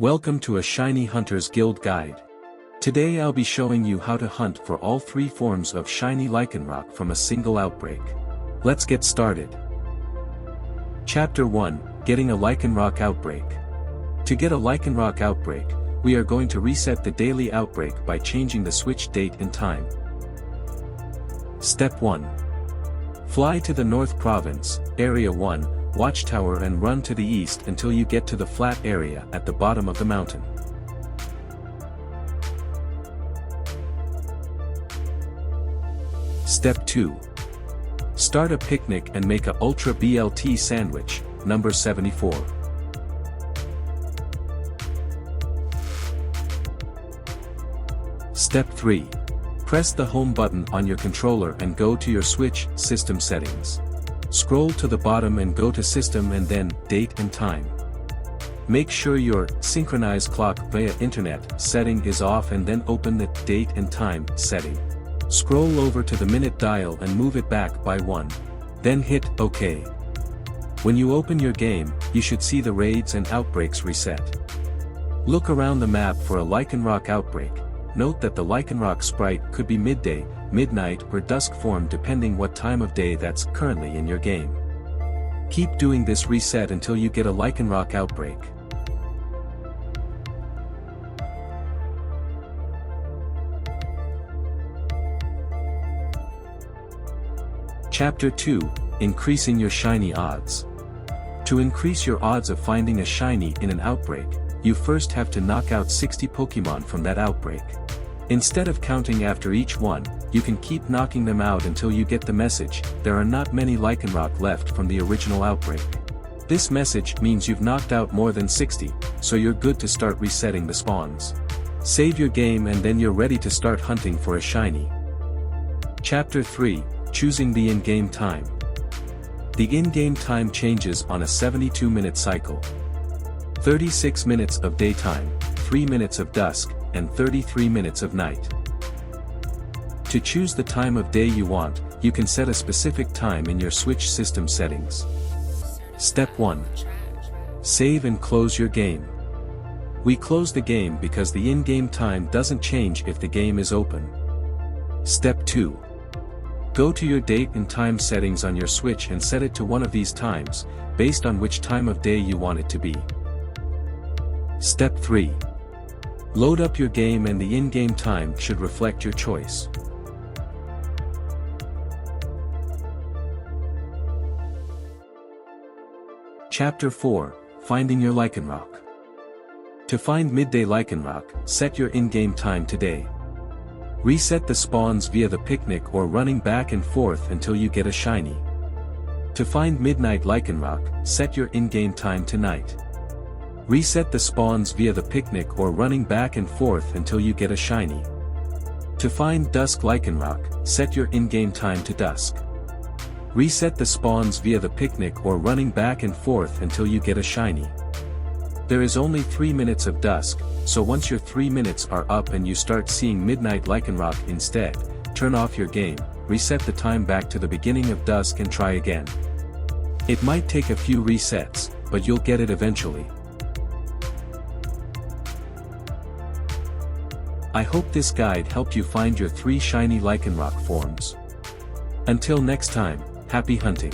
Welcome to a Shiny Hunters Guild guide. Today I'll be showing you how to hunt for all three forms of Shiny Lycanroc from a single outbreak. Let's get started. Chapter 1, Getting a Lycanroc Outbreak. To get a Lycanroc outbreak, we are going to reset the daily outbreak by changing the switch date and time. Step 1. Fly to the North Province, Area 1, Watchtower and run to the east until you get to the flat area at the bottom of the mountain. Step 2. Start a picnic and make a Ultra BLT sandwich, number 74. Step 3. Press the home button on your controller and go to your Switch system settings. Scroll to the bottom and go to System and then Date and Time. Make sure your Synchronize Clock via Internet setting is off and then open the Date and Time setting. Scroll over to the minute dial and move it back by 1. Then hit OK. When you open your game, you should see the raids and outbreaks reset. Look around the map for a Lycanroc outbreak. Note that the Lycanroc sprite could be midday, midnight or dusk form depending what time of day that's currently in your game. Keep doing this reset until you get a Lycanroc outbreak. Chapter 2, Increasing your Shiny Odds. To increase your odds of finding a Shiny in an outbreak, you first have to knock out 60 Pokemon from that outbreak. Instead of counting after each one, you can keep knocking them out until you get the message, there are not many Lycanroc left from the original outbreak. This message means you've knocked out more than 60, so you're good to start resetting the spawns. Save your game and then you're ready to start hunting for a Shiny. Chapter 3, Choosing the in-game time. The in-game time changes on a 72-minute cycle. 36 minutes of daytime, 3 minutes of dusk, and 33 minutes of night. To choose the time of day you want, you can set a specific time in your Switch system settings. Step 1. Save and close your game. We close the game because the in-game time doesn't change if the game is open. Step 2. Go to your date and time settings on your Switch and set it to one of these times, based on which time of day you want it to be. Step 3. Load up your game and the in-game time should reflect your choice. Chapter 4, Finding your Lycanroc. To find midday Lycanroc, set your in-game time today. Reset the spawns via the picnic or running back and forth until you get a Shiny. To find midnight Lycanroc, set your in-game time tonight. Reset the spawns via the picnic or running back and forth until you get a Shiny. To find dusk Lycanroc, set your in-game time to dusk. Reset the spawns via the picnic or running back and forth until you get a Shiny. There is only 3 minutes of dusk, so once your 3 minutes are up and you start seeing midnight Lycanroc instead, turn off your game, reset the time back to the beginning of dusk and try again. It might take a few resets, but you'll get it eventually. I hope this guide helped you find your 3 Shiny Lycanroc forms. Until next time, happy hunting!